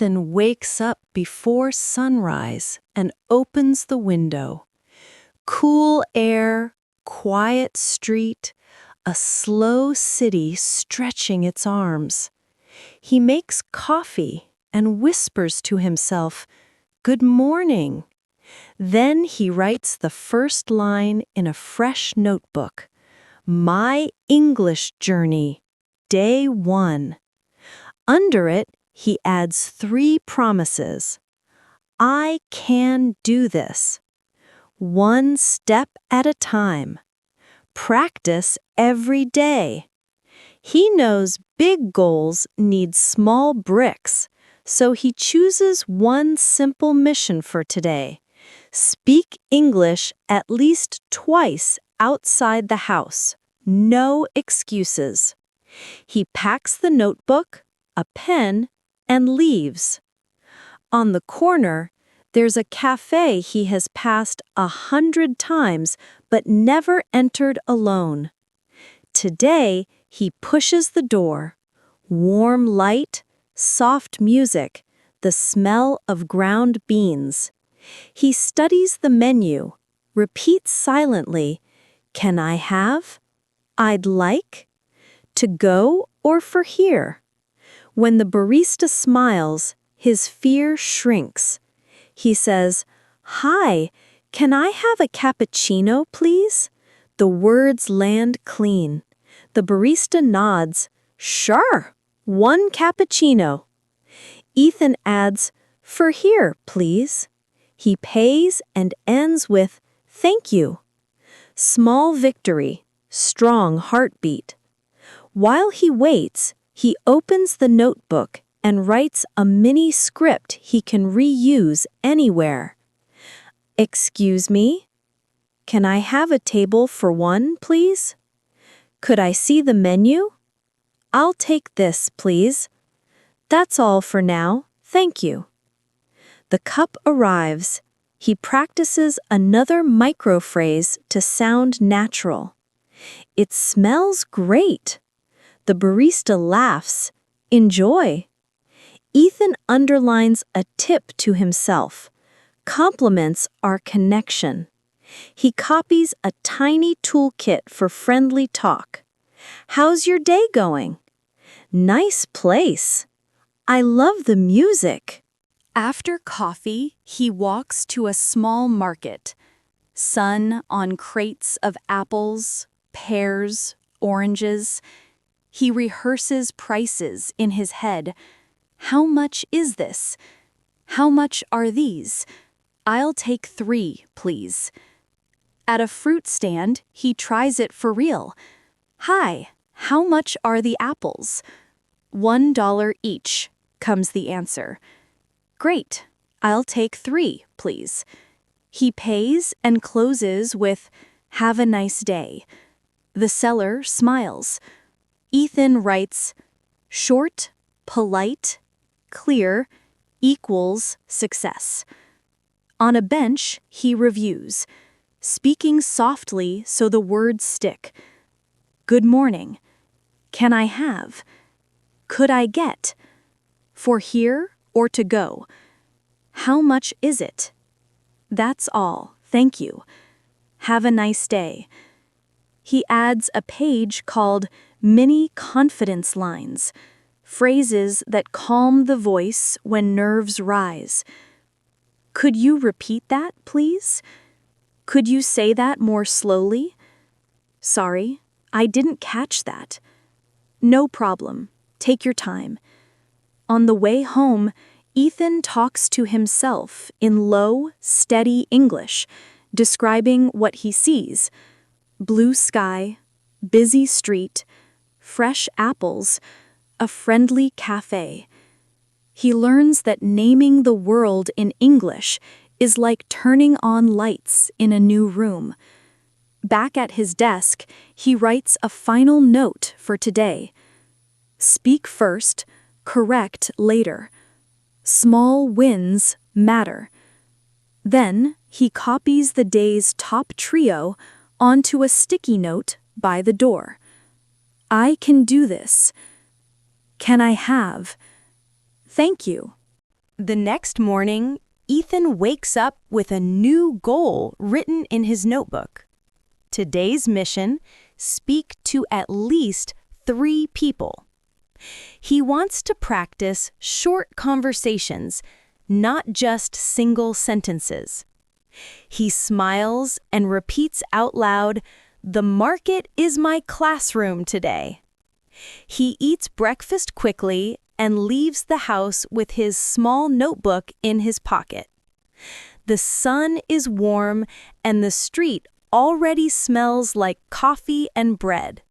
Ethan wakes up before sunrise and opens the window. Cool air, quiet street, a slow city stretching its arms. He makes coffee and whispers to himself, "Good morning." Then he writes the first line in a fresh notebook. "My English Journey, Day 1. Under it, he adds 3 promises. I can do this. 1 step at a time. Practice every day. He knows big goals need small bricks, so he chooses one simple mission for today. Speak English at least twice outside the house. No excuses. He packs the notebook, a pen, and leaves. On the corner, there's a café he has passed 100 times but never entered alone. Today, he pushes the door. Warm light, soft music, the smell of ground beans. He studies the menu, repeats silently, "Can I have? I'd like? To go or for here?" When the barista smiles, his fear shrinks. He says, "Hi, can I have a cappuccino, please?" The words land clean. The barista nods. "Sure, 1 cappuccino." Ethan adds, "For here, please." He pays and ends with, "Thank you." Small victory, strong heartbeat. While he waits, he opens the notebook and writes a mini script he can reuse anywhere. "Excuse me? Can I have a table for 1, please? Could I see the menu? I'll take this, please. That's all for now, thank you." The cup arrives. He practices another microphrase to sound natural. "It smells great." The barista laughs. "Enjoy." Ethan underlines a tip to himself. Compliments are connection. He copies a tiny toolkit for friendly talk. "How's your day going?" "Nice place." "I love the music." After coffee, he walks to a small market. Sun on crates of apples, pears, oranges. He rehearses prices in his head. "How much is this? How much are these? I'll take 3, please." At a fruit stand, he tries it for real. "Hi, how much are the apples?" $1 each, comes the answer. "Great, I'll take 3, please." He pays and closes with, "Have a nice day." The seller smiles. Ethan writes, "Short, polite, clear, equals success." On a bench, he reviews, speaking softly so the words stick. "Good morning. Can I have? Could I get? For here or to go? How much is it? That's all, thank you. Have a nice day." He adds a page called Mini Confidence Lines, phrases that calm the voice when nerves rise. "Could you repeat that, please? Could you say that more slowly? Sorry, I didn't catch that." "No problem. Take your time." On the way home, Ethan talks to himself in low, steady English, describing what he sees. Blue sky, busy street, fresh apples, a friendly cafe. He learns that naming the world in English is like turning on lights in a new room. Back at his desk, he writes a final note for today. Speak first, correct later. Small wins matter. Then he copies the day's top trio onto a sticky note by the door. I can do this. Can I have? Thank you. The next morning, Ethan wakes up with a new goal written in his notebook. Today's mission: speak to at least 3 people. He wants to practice short conversations, not just single sentences. He smiles and repeats out loud, "The market is my classroom today." He eats breakfast quickly and leaves the house with his small notebook in his pocket. The sun is warm and the street already smells like coffee and bread.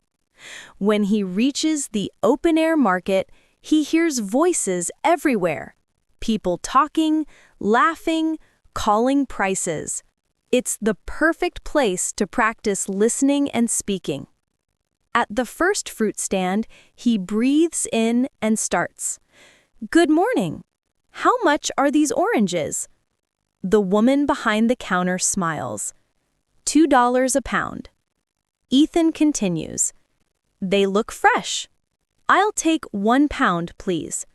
When he reaches the open-air market, he hears voices everywhere. People talking, laughing, calling prices. It's the perfect place to practice listening and speaking. At the first fruit stand, he breathes in and starts. "Good morning. How much are these oranges?" The woman behind the counter smiles. $2 a pound. Ethan continues. "They look fresh. I'll take 1 pound, please."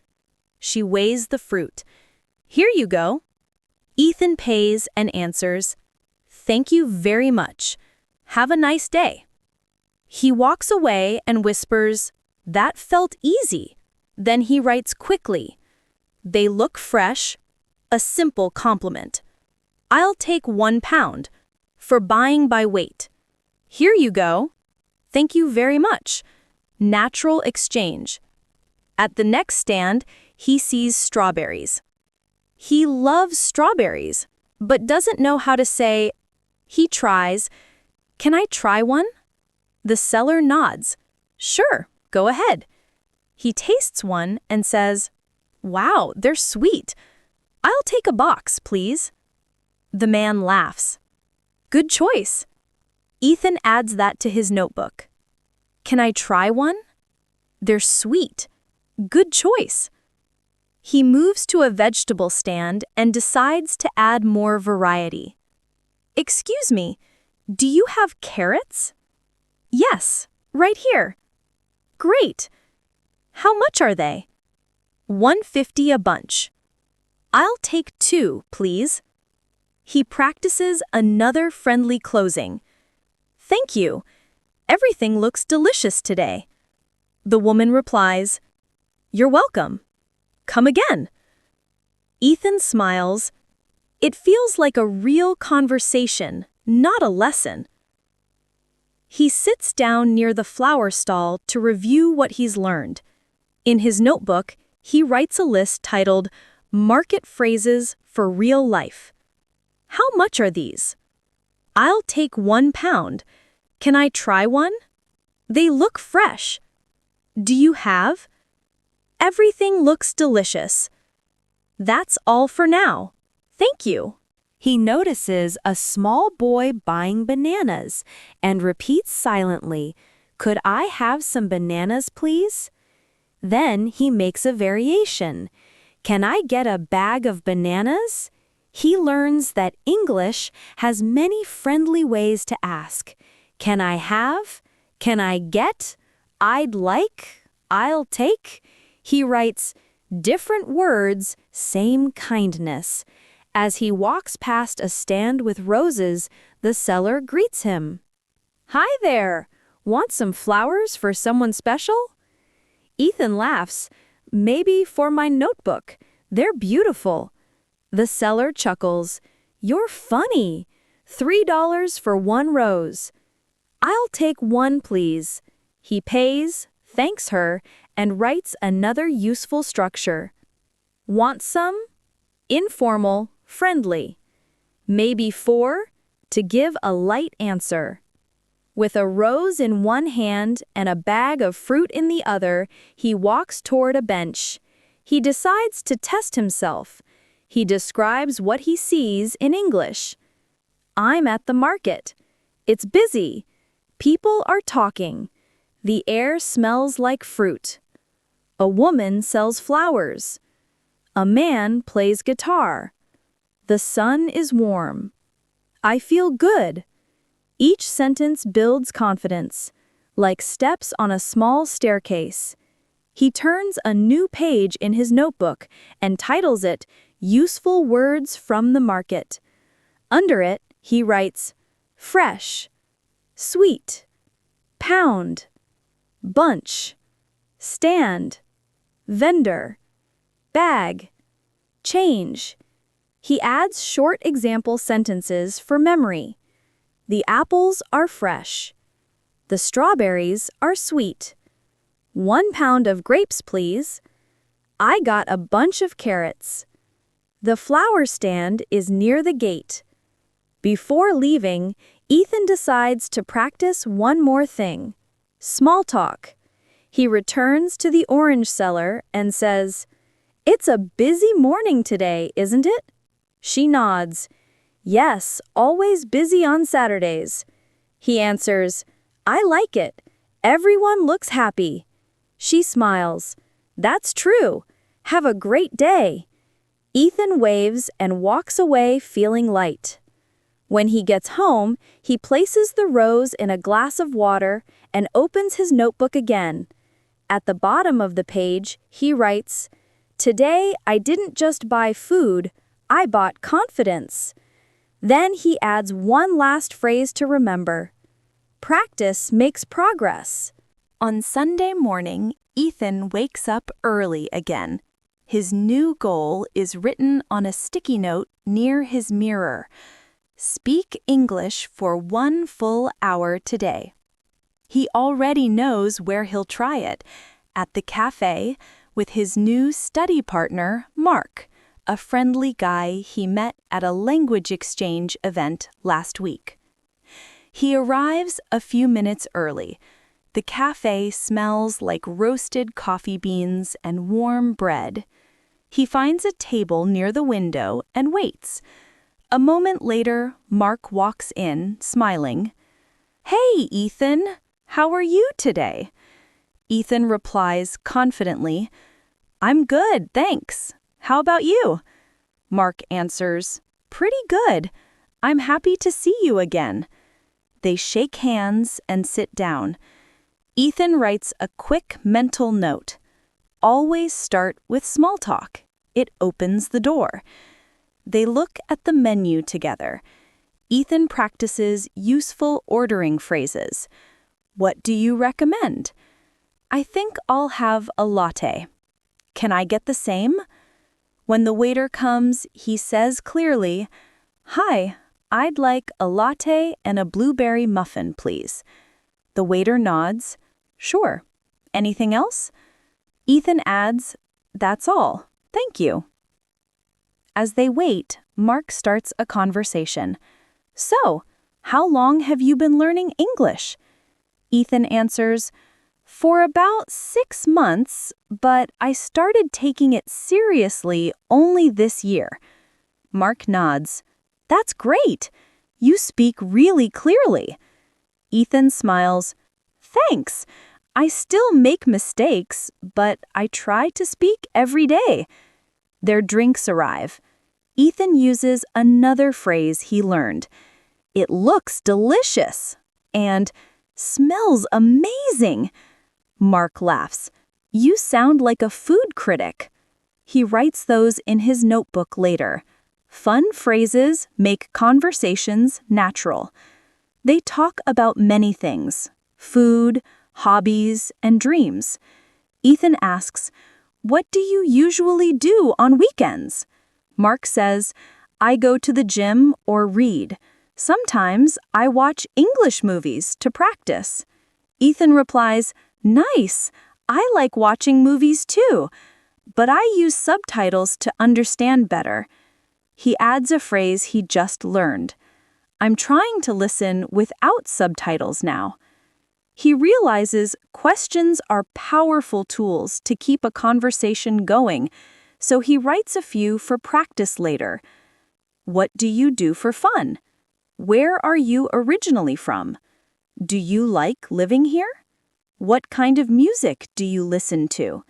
She weighs the fruit. "Here you go." Ethan pays and answers, "Thank you very much. Have a nice day." He walks away and whispers, "That felt easy." Then he writes quickly, "They look fresh," a simple compliment. "I'll take 1 pound," for buying by weight. "Here you go." "Thank you very much." Natural exchange. At the next stand, he sees strawberries. He loves strawberries, but doesn't know how to say. He tries, "Can I try one?" The seller nods. "Sure, go ahead." He tastes one and says, "Wow, they're sweet. I'll take a box, please." The man laughs. "Good choice." Ethan adds that to his notebook. "Can I try one?" "They're sweet. Good choice." He moves to a vegetable stand and decides to add more variety. "Excuse me, do you have carrots?" "Yes, right here." "Great. How much are they?" $1.50 a bunch." "I'll take 2, please." He practices another friendly closing. "Thank you. Everything looks delicious today." The woman replies, "You're welcome. Come again." Ethan smiles. It feels like a real conversation, not a lesson. He sits down near the flower stall to review what he's learned. In his notebook, he writes a list titled "Market Phrases for Real Life." "How much are these?" "I'll take 1 pound. Can I try one?" "They look fresh." "Do you have?" "Everything looks delicious." That's all for now. Thank you. He notices a small boy buying bananas and repeats silently, "Could I have some bananas, please?" Then he makes a variation. "Can I get a bag of bananas?" He learns that English has many friendly ways to ask. Can I have? Can I get? I'd like? I'll take? He writes, different words, same kindness. As he walks past a stand with roses, the seller greets him. "Hi there! Want some flowers for someone special?" Ethan laughs. "Maybe for my notebook. They're beautiful." The seller chuckles. "You're funny. $3 for 1 rose." "I'll take 1, please." He pays, thanks her, and writes another useful structure. Want some? Informal, friendly. Maybe 4, to give a light answer. With a rose in one hand and a bag of fruit in the other, he walks toward a bench. He decides to test himself. He describes what he sees in English. "I'm at the market. It's busy. People are talking. The air smells like fruit. A woman sells flowers. A man plays guitar. The sun is warm. I feel good." Each sentence builds confidence, like steps on a small staircase. He turns a new page in his notebook and titles it Useful Words from the Market. Under it, he writes fresh, sweet, pound, bunch, stand, vendor, bag, change. He adds short example sentences for memory. The apples are fresh. The strawberries are sweet. 1 pound of grapes, please. I got a bunch of carrots. The flower stand is near the gate. Before leaving, Ethan decides to practice one more thing: small talk. He returns to the orange cellar and says, "It's a busy morning today, isn't it?" She nods. "Yes, always busy on Saturdays." He answers, "I like it. Everyone looks happy." She smiles. "That's true. Have a great day." Ethan waves and walks away feeling light. When he gets home, he places the rose in a glass of water and opens his notebook again. At the bottom of the page, he writes, "Today I didn't just buy food, I bought confidence." Then he adds one last phrase to remember: practice makes progress. On Sunday morning, Ethan wakes up early again. His new goal is written on a sticky note near his mirror. Speak English for 1 full hour today. He already knows where he'll try it: at the café with his new study partner, Mark, a friendly guy he met at a language exchange event last week. He arrives a few minutes early. The café smells like roasted coffee beans and warm bread. He finds a table near the window and waits. A moment later, Mark walks in, smiling. "Hey, Ethan, how are you today?" Ethan replies confidently, "I'm good, thanks. How about you?" Mark answers, "Pretty good. I'm happy to see you again." They shake hands and sit down. Ethan writes a quick mental note. Always start with small talk. It opens the door. They look at the menu together. Ethan practices useful ordering phrases. "What do you recommend?" "I think I'll have a latte." "Can I get the same?" When the waiter comes, he says clearly, "Hi, I'd like a latte and a blueberry muffin, please." The waiter nods. "Sure. Anything else?" Ethan adds, "That's all. Thank you." As they wait, Mark starts a conversation. "So, how long have you been learning English?" Ethan answers, "For about 6 months, but I started taking it seriously only this year." Mark nods. "That's great. You speak really clearly." Ethan smiles. "Thanks. I still make mistakes, but I try to speak every day." Their drinks arrive. Ethan uses another phrase he learned. "It looks delicious," and "smells amazing." Mark laughs. "You sound like a food critic." He writes those in his notebook later. Fun phrases make conversations natural. They talk about many things: food, hobbies, and dreams. Ethan asks, "What do you usually do on weekends?" Mark says, "I go to the gym or read. Sometimes I watch English movies to practice." Ethan replies, "Nice. I like watching movies too, but I use subtitles to understand better." He adds a phrase he just learned. "I'm trying to listen without subtitles now." He realizes questions are powerful tools to keep a conversation going, so he writes a few for practice later. "What do you do for fun?" "Where are you originally from?" "Do you like living here?" "What kind of music do you listen to?"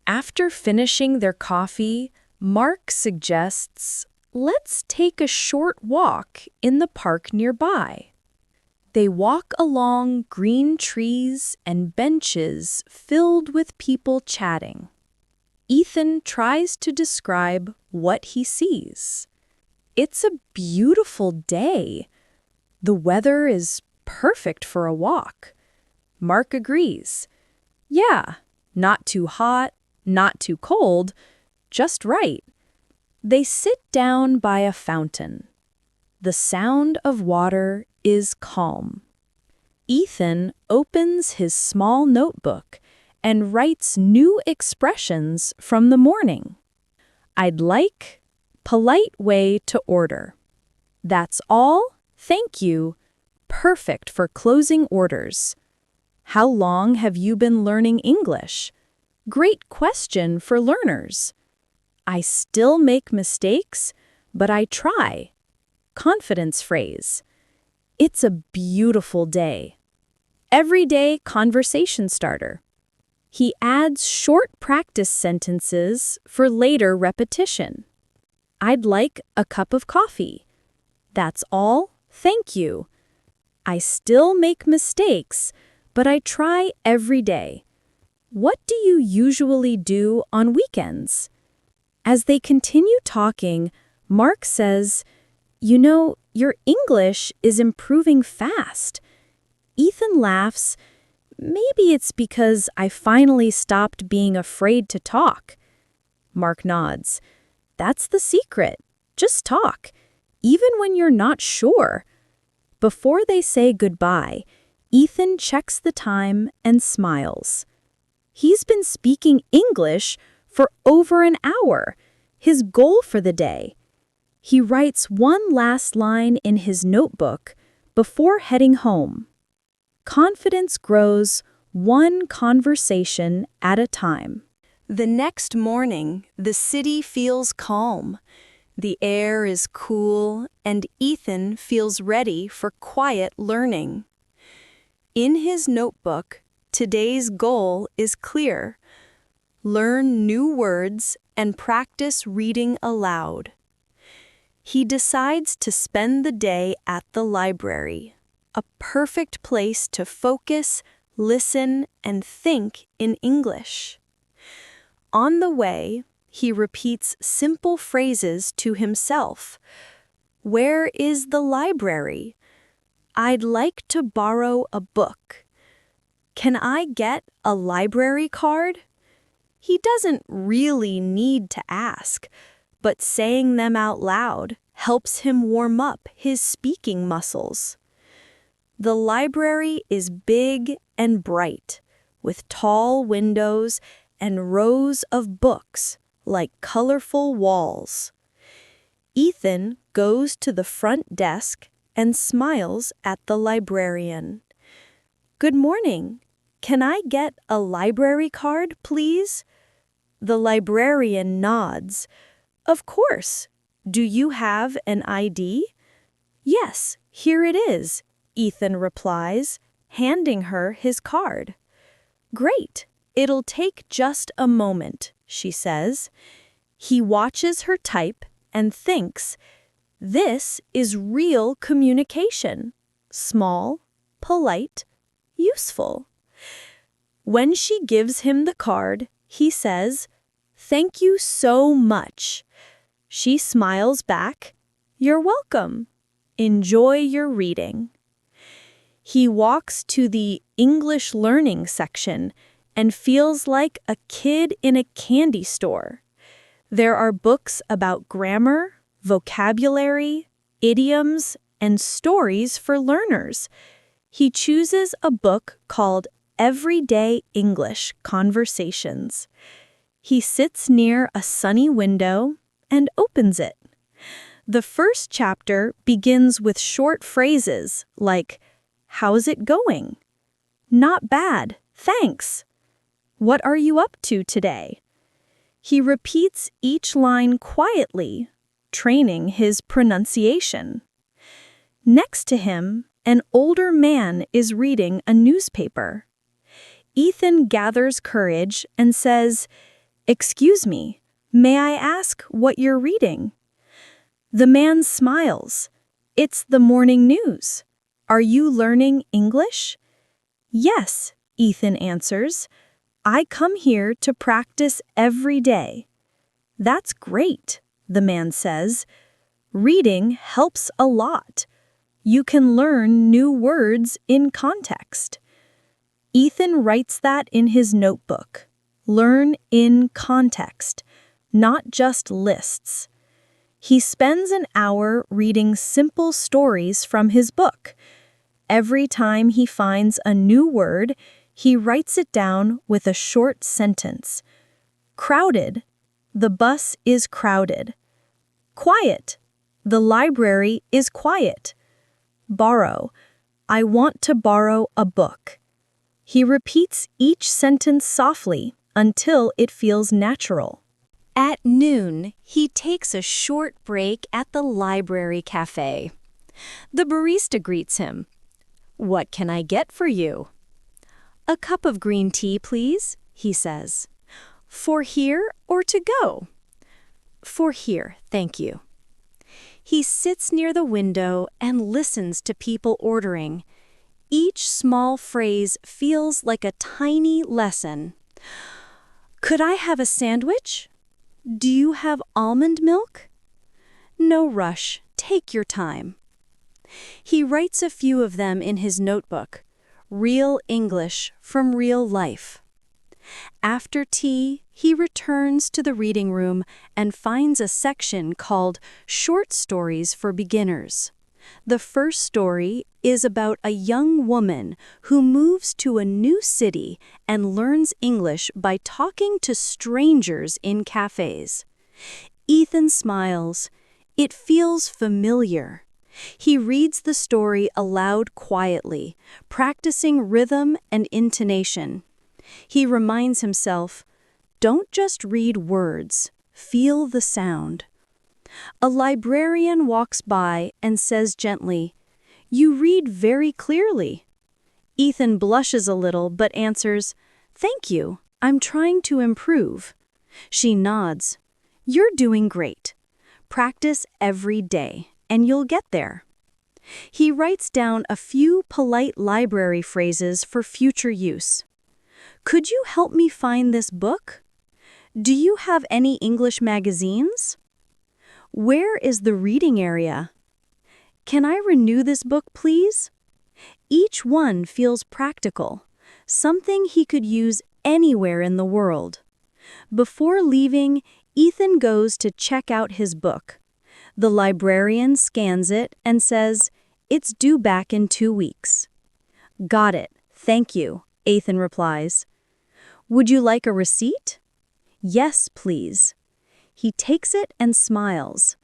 After finishing their coffee, Mark suggests, "Let's take a short walk in the park nearby." They walk along green trees and benches filled with people chatting. Ethan tries to describe what he sees. It's a beautiful day. The weather is perfect for a walk. Mark agrees. Yeah, not too hot, not too cold, just right. They sit down by a fountain. The sound of water is calm. Ethan opens his small notebook and writes new expressions from the morning. I'd like, polite way to order. That's all, thank you, perfect for closing orders. How long have you been learning English? Great question for learners. I still make mistakes, but I try. Confidence phrase. It's a beautiful day. Everyday conversation starter. He adds short practice sentences for later repetition. I'd like a cup of coffee. That's all, thank you. I still make mistakes, but I try every day. What do you usually do on weekends? As they continue talking, Mark says, You know, your English is improving fast. Ethan laughs. Maybe it's because I finally stopped being afraid to talk. Mark nods. That's the secret. Just talk, even when you're not sure. Before they say goodbye, Ethan checks the time and smiles. He's been speaking English for over an hour, his goal for the day. He writes one last line in his notebook before heading home. Confidence grows one conversation at a time. The next morning, the city feels calm. The air is cool, and Ethan feels ready for quiet learning. In his notebook, today's goal is clear. Learn new words and practice reading aloud. He decides to spend the day at the library, a perfect place to focus, listen, and think in English. On the way, he repeats simple phrases to himself. Where is the library? I'd like to borrow a book. Can I get a library card? He doesn't really need to ask, but saying them out loud helps him warm up his speaking muscles. The library is big and bright, with tall windows and rows of books like colorful walls. Ethan goes to the front desk and smiles at the librarian. Good morning. Can I get a library card, please? The librarian nods. Of course. Do you have an ID? Yes, here it is, Ethan replies, handing her his card. Great. It'll take just a moment, she says. He watches her type and thinks, this is real communication. Small, polite, useful. When she gives him the card, he says, Thank you so much. She smiles back, You're welcome. Enjoy your reading. He walks to the English learning section and feels like a kid in a candy store. There are books about grammar, vocabulary, idioms, and stories for learners. He chooses a book called Everyday English Conversations. He sits near a sunny window and opens it. The first chapter begins with short phrases like, How's it going? Not bad, thanks. What are you up to today? He repeats each line quietly, training his pronunciation. Next to him, an older man is reading a newspaper. Ethan gathers courage and says, Excuse me, may I ask what you're reading? The man smiles. It's the morning news. Are you learning English? Yes, Ethan answers. I come here to practice every day. That's great, the man says. Reading helps a lot. You can learn new words in context. Ethan writes that in his notebook. Learn in context, not just lists. He spends an hour reading simple stories from his book. Every time he finds a new word, he writes it down with a short sentence. Crowded, the bus is crowded. Quiet, the library is quiet. Borrow, I want to borrow a book. He repeats each sentence softly until it feels natural. At noon, he takes a short break at the library café. The barista greets him. What can I get for you? A cup of green tea, please, he says. For here or to go? For here, thank you. He sits near the window and listens to people ordering. Each small phrase feels like a tiny lesson. Could I have a sandwich? Do you have almond milk? No rush, take your time. He writes a few of them in his notebook. Real English from real life. After tea, he returns to the reading room and finds a section called Short Stories for Beginners. The first story is about a young woman who moves to a new city and learns English by talking to strangers in cafes. Ethan smiles. It feels familiar. He reads the story aloud quietly, practicing rhythm and intonation. He reminds himself, don't just read words, feel the sound. A librarian walks by and says gently, You read very clearly. Ethan blushes a little but answers, Thank you, I'm trying to improve. She nods. You're doing great. Practice every day, and you'll get there. He writes down a few polite library phrases for future use. Could you help me find this book? Do you have any English magazines? Where is the reading area? Can I renew this book, please? Each one feels practical, something he could use anywhere in the world. Before leaving, Ethan goes to check out his book. The librarian scans it and says, It's due back in 2 weeks. Got it, thank you, Ethan replies. Would you like a receipt? Yes, please. He takes it and smiles.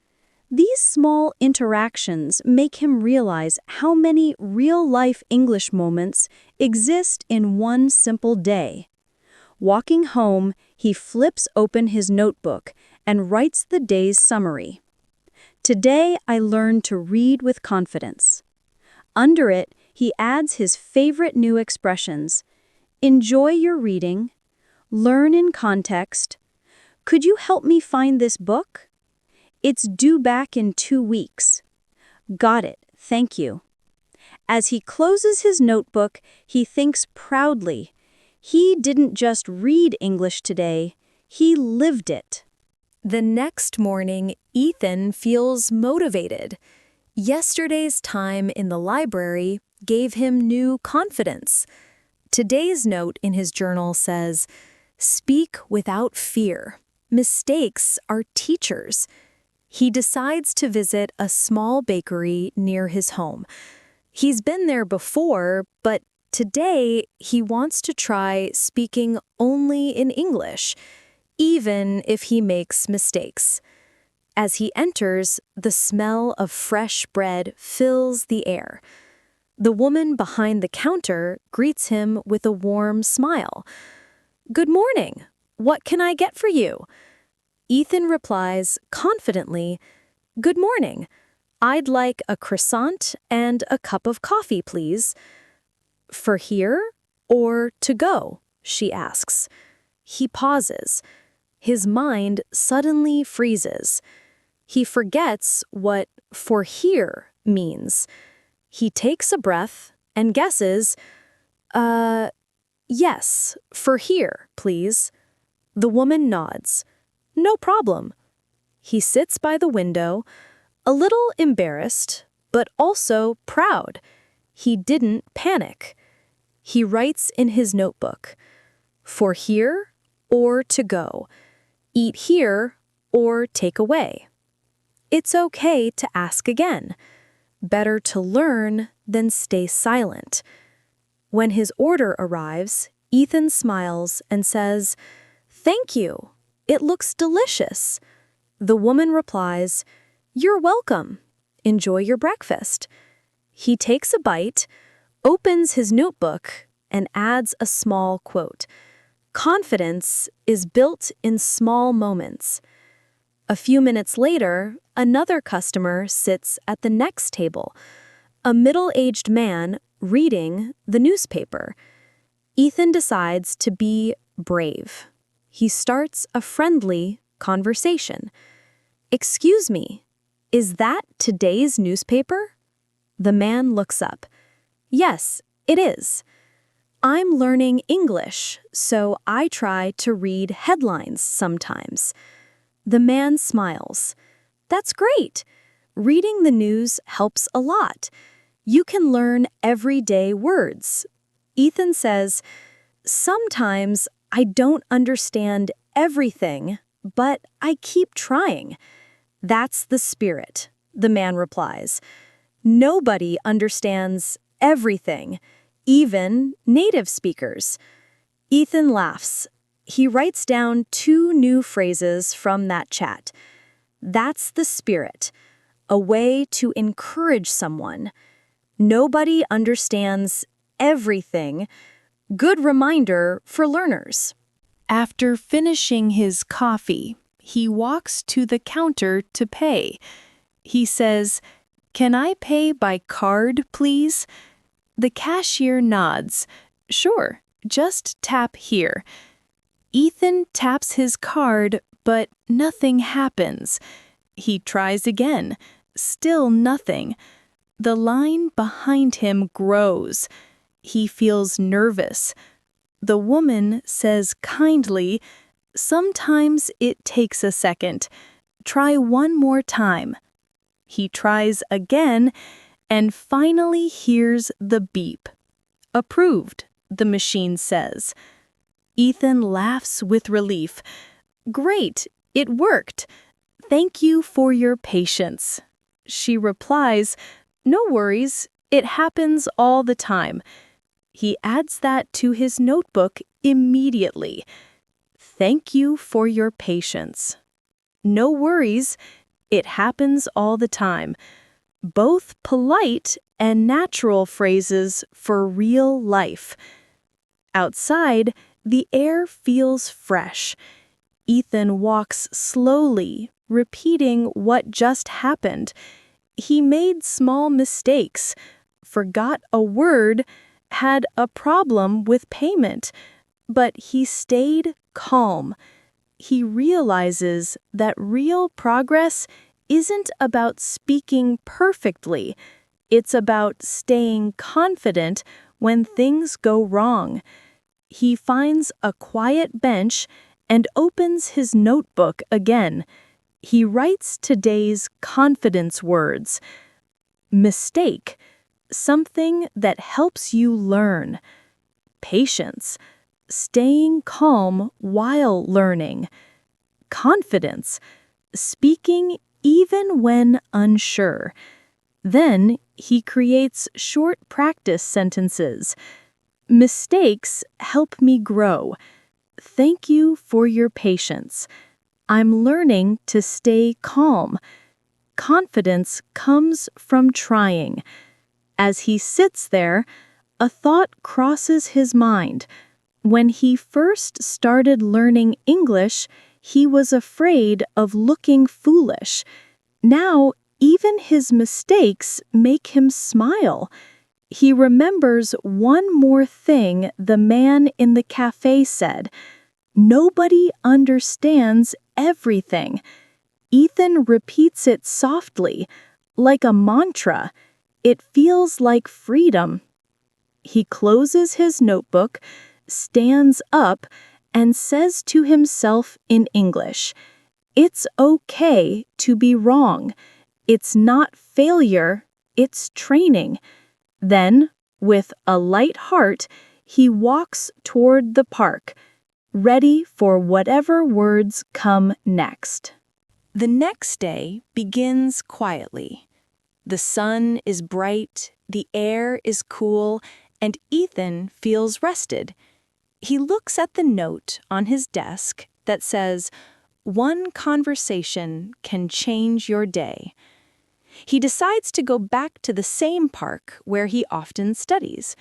These small interactions make him realize how many real-life English moments exist in one simple day. Walking home, he flips open his notebook and writes the day's summary. Today, I learned to read with confidence. Under it, he adds his favorite new expressions. Enjoy your reading. Learn in context. Could you help me find this book? It's due back in 2 weeks. Got it, thank you. As he closes his notebook, he thinks proudly. He didn't just read English today, he lived it. The next morning, Ethan feels motivated. Yesterday's time in the library gave him new confidence. Today's note in his journal says, Speak without fear. Mistakes are teachers. He decides to visit a small bakery near his home. He's been there before, but today he wants to try speaking only in English, even if he makes mistakes. As he enters, the smell of fresh bread fills the air. The woman behind the counter greets him with a warm smile. Good morning. What can I get for you? Ethan replies confidently, Good morning. I'd like a croissant and a cup of coffee, please. For here or to go? She asks. He pauses. His mind suddenly freezes. He forgets what for here means. He takes a breath and guesses, yes, for here, please. The woman nods. No problem. He sits by the window, a little embarrassed, but also proud. He didn't panic. He writes in his notebook, for here or to go, eat here or take away. It's okay to ask again. Better to learn than stay silent. When his order arrives, Ethan smiles and says, "Thank you. It looks delicious." The woman replies, "You're welcome. Enjoy your breakfast." He takes a bite, opens his notebook, and adds a small quote. Confidence is built in small moments. A few minutes later, another customer sits at the next table, a middle-aged man reading the newspaper. Ethan decides to be brave. He starts a friendly conversation. "Excuse me, is that today's newspaper?" The man looks up. "Yes, it is. I'm learning English, so I try to read headlines sometimes." The man smiles. "That's great. Reading the news helps a lot. You can learn everyday words." Ethan says, "Sometimes I don't understand everything, but I keep trying." "That's the spirit," the man replies. "Nobody understands everything, even native speakers." Ethan laughs. He writes down 2 new phrases from that chat. That's the spirit, a way to encourage someone. Nobody understands everything. Good reminder for learners. After finishing his coffee, he walks to the counter to pay. He says, "Can I pay by card, please?" The cashier nods. "Sure, just tap here." Ethan taps his card, but nothing happens. He tries again. Still nothing. The line behind him grows. He feels nervous. The woman says kindly, "Sometimes it takes a second. Try one more time." He tries again and finally hears the beep. "Approved," the machine says. Ethan laughs with relief. "Great, it worked. Thank you for your patience." She replies, "No worries, it happens all the time." He adds that to his notebook immediately. "Thank you for your patience." "No worries, it happens all the time." Both polite and natural phrases for real life. Outside, the air feels fresh. Ethan walks slowly, repeating what just happened. He made small mistakes, forgot a word, had a problem with payment, but he stayed calm. He realizes that real progress isn't about speaking perfectly. It's about staying confident when things go wrong. He finds a quiet bench and opens his notebook again. He writes today's confidence words. Mistake, something that helps you learn. Patience, staying calm while learning. Confidence, speaking even when unsure. Then he creates short practice sentences. Mistakes help me grow. Thank you for your patience. I'm learning to stay calm. Confidence comes from trying. As he sits there, a thought crosses his mind. When he first started learning English, he was afraid of looking foolish. Now, even his mistakes make him smile. He remembers one more thing the man in the café said. Nobody understands everything. Ethan repeats it softly, like a mantra. It feels like freedom. He closes his notebook, stands up, and says to himself in English, "It's okay to be wrong. It's not failure, it's training." Then, with a light heart, he walks toward the park, ready for whatever words come next. The next day begins quietly. The sun is bright, the air is cool, and Ethan feels rested. He looks at the note on his desk that says, "One conversation can change your day." He decides to go back to the same park where he often studies.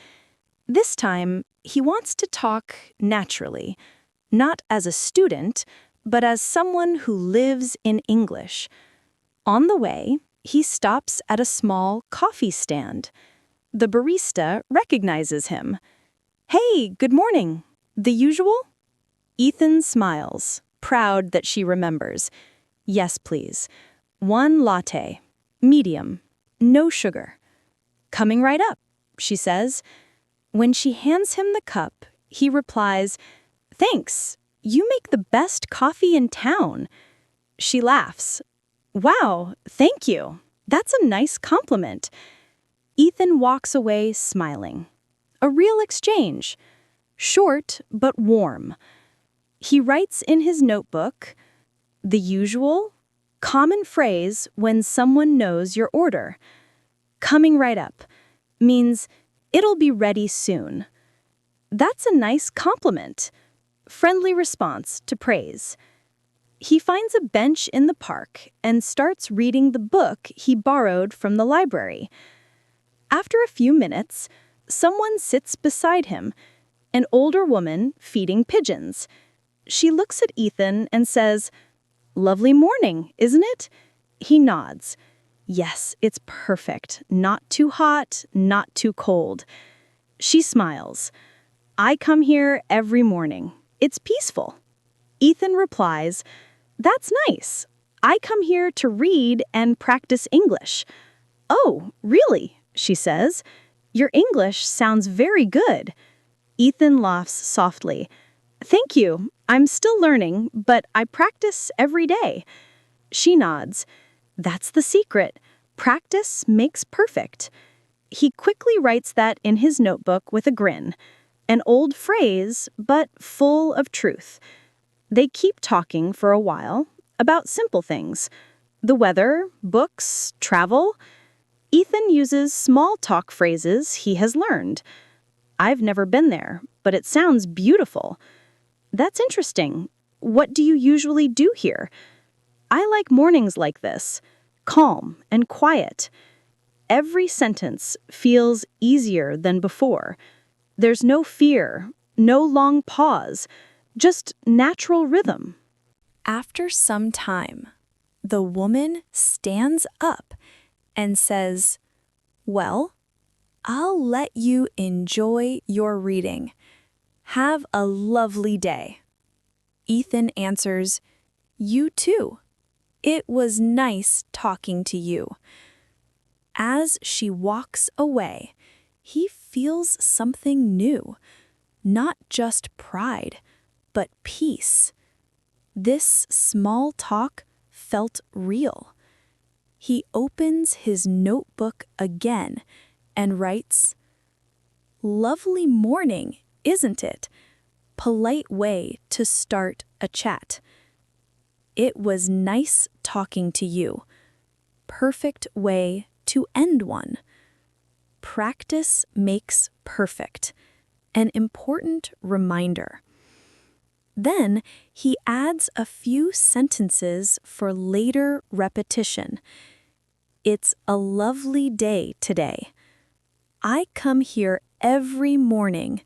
This time, he wants to talk naturally, not as a student, but as someone who lives in English. On the way, he stops at a small coffee stand. The barista recognizes him. "Hey, good morning. The usual?" Ethan smiles, proud that she remembers. "Yes, please. One latte. Medium. No sugar." "Coming right up," she says. When she hands him the cup, he replies, "Thanks. You make the best coffee in town." She laughs. "Wow, thank you. That's a nice compliment." Ethan walks away smiling. A real exchange. Short, but warm. He writes in his notebook, "The usual, common phrase when someone knows your order. Coming right up means it'll be ready soon." That's a nice compliment. Friendly response to praise. He finds a bench in the park and starts reading the book he borrowed from the library. After a few minutes, someone sits beside him, an older woman feeding pigeons. She looks at Ethan and says, "Lovely morning, isn't it?" He nods. "Yes, it's perfect. Not too hot, not too cold." She smiles. "I come here every morning. It's peaceful." Ethan replies, "That's nice. I come here to read and practice English." "Oh, really?" she says. "Your English sounds very good." Ethan laughs softly. "Thank you. I'm still learning, but I practice every day." She nods. "That's the secret. Practice makes perfect." He quickly writes that in his notebook with a grin. An old phrase, but full of truth. They keep talking for a while about simple things. The weather, books, travel. Ethan uses small talk phrases he has learned. "I've never been there, but it sounds beautiful." "That's interesting. What do you usually do here?" "I like mornings like this, calm and quiet." Every sentence feels easier than before. There's no fear, no long pause, just natural rhythm. After some time, the woman stands up and says, "Well, I'll let you enjoy your reading. Have a lovely day." Ethan answers, "You too. It was nice talking to you." As she walks away, he feels something new. Not just pride, but peace. This small talk felt real. He opens his notebook again and writes, "Lovely morning, isn't it? Polite way to start a chat. It was nice talking to you. Perfect way to end one. Practice makes perfect. An important reminder." Then he adds a few sentences for later repetition. "It's a lovely day today. I come here every morning.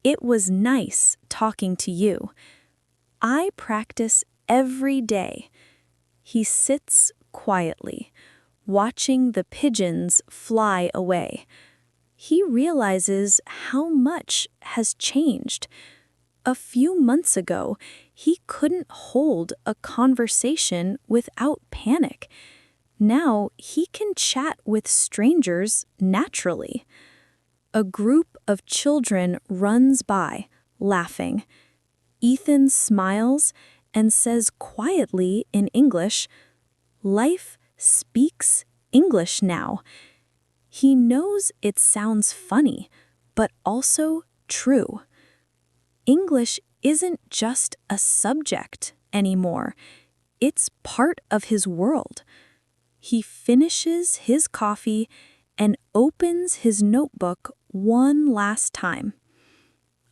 It was nice talking to you. I practice every day." He sits quietly, watching the pigeons fly away. He realizes how much has changed. A few months ago, he couldn't hold a conversation without panic. Now he can chat with strangers naturally. A group of children runs by, laughing. Ethan smiles and says quietly in English, "Life speaks English now." He knows it sounds funny, but also true. English isn't just a subject anymore. It's part of his world. He finishes his coffee and opens his notebook one last time.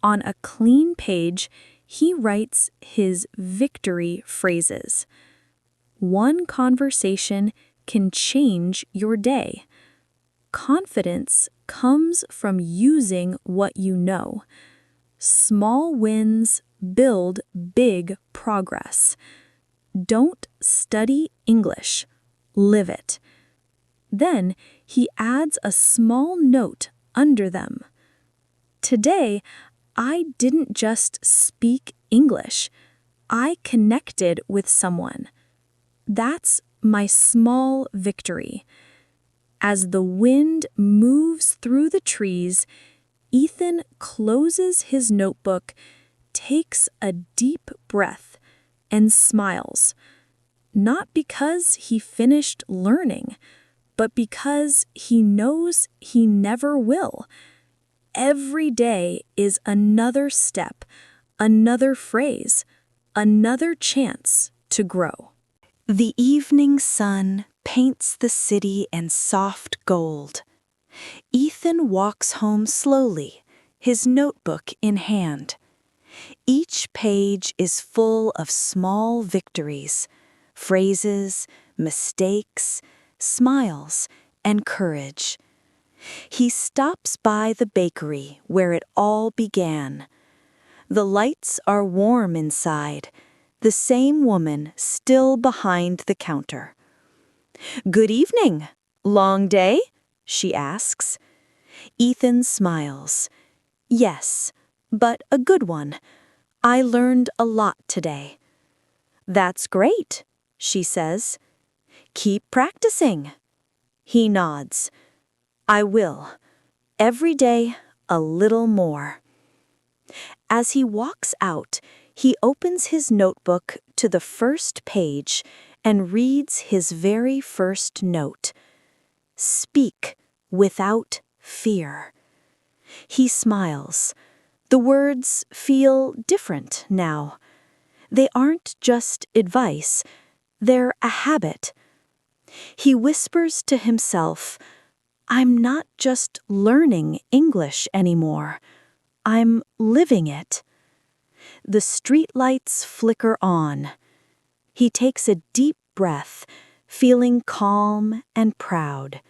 On a clean page, he writes his victory phrases. One conversation can change your day. Confidence comes from using what you know. Small wins build big progress. Don't study English, live it. Then he adds a small note under them. Today, I didn't just speak English. I connected with someone. That's my small victory. As the wind moves through the trees, Ethan closes his notebook, takes a deep breath, and smiles. Not because he finished learning, but because he knows he never will. Every day is another step, another phrase, another chance to grow. The evening sun paints the city in soft gold. Ethan walks home slowly, his notebook in hand. Each page is full of small victories, phrases, mistakes, smiles, and courage. He stops by the bakery where it all began. The lights are warm inside, the same woman still behind the counter. "Good evening. Long day?" she asks. Ethan smiles. "Yes, but a good one. I learned a lot today." "That's great," she says. "Keep practicing." He nods. "I will. Every day, a little more." As he walks out, he opens his notebook to the first page and reads his very first note. "Speak without fear." He smiles. The words feel different now. They aren't just advice, they're a habit. He whispers to himself, "I'm not just learning English anymore. I'm living it." The streetlights flicker on. He takes a deep breath, feeling calm and proud.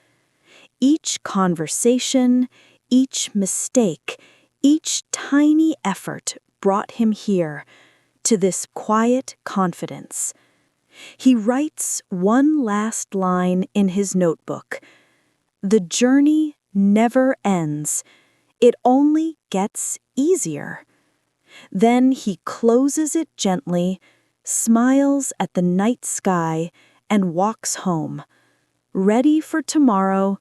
Each conversation, each mistake, each tiny effort brought him here, to this quiet confidence. He writes one last line in his notebook. "The journey never ends. It only gets easier." Then he closes it gently, smiles at the night sky, and walks home. Ready for tomorrow,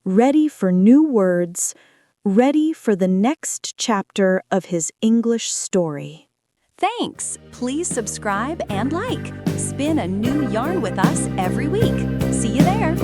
ready for new words, ready for the next chapter of his English story. Thanks! Please subscribe and like. Spin a new yarn with us every week. See you there!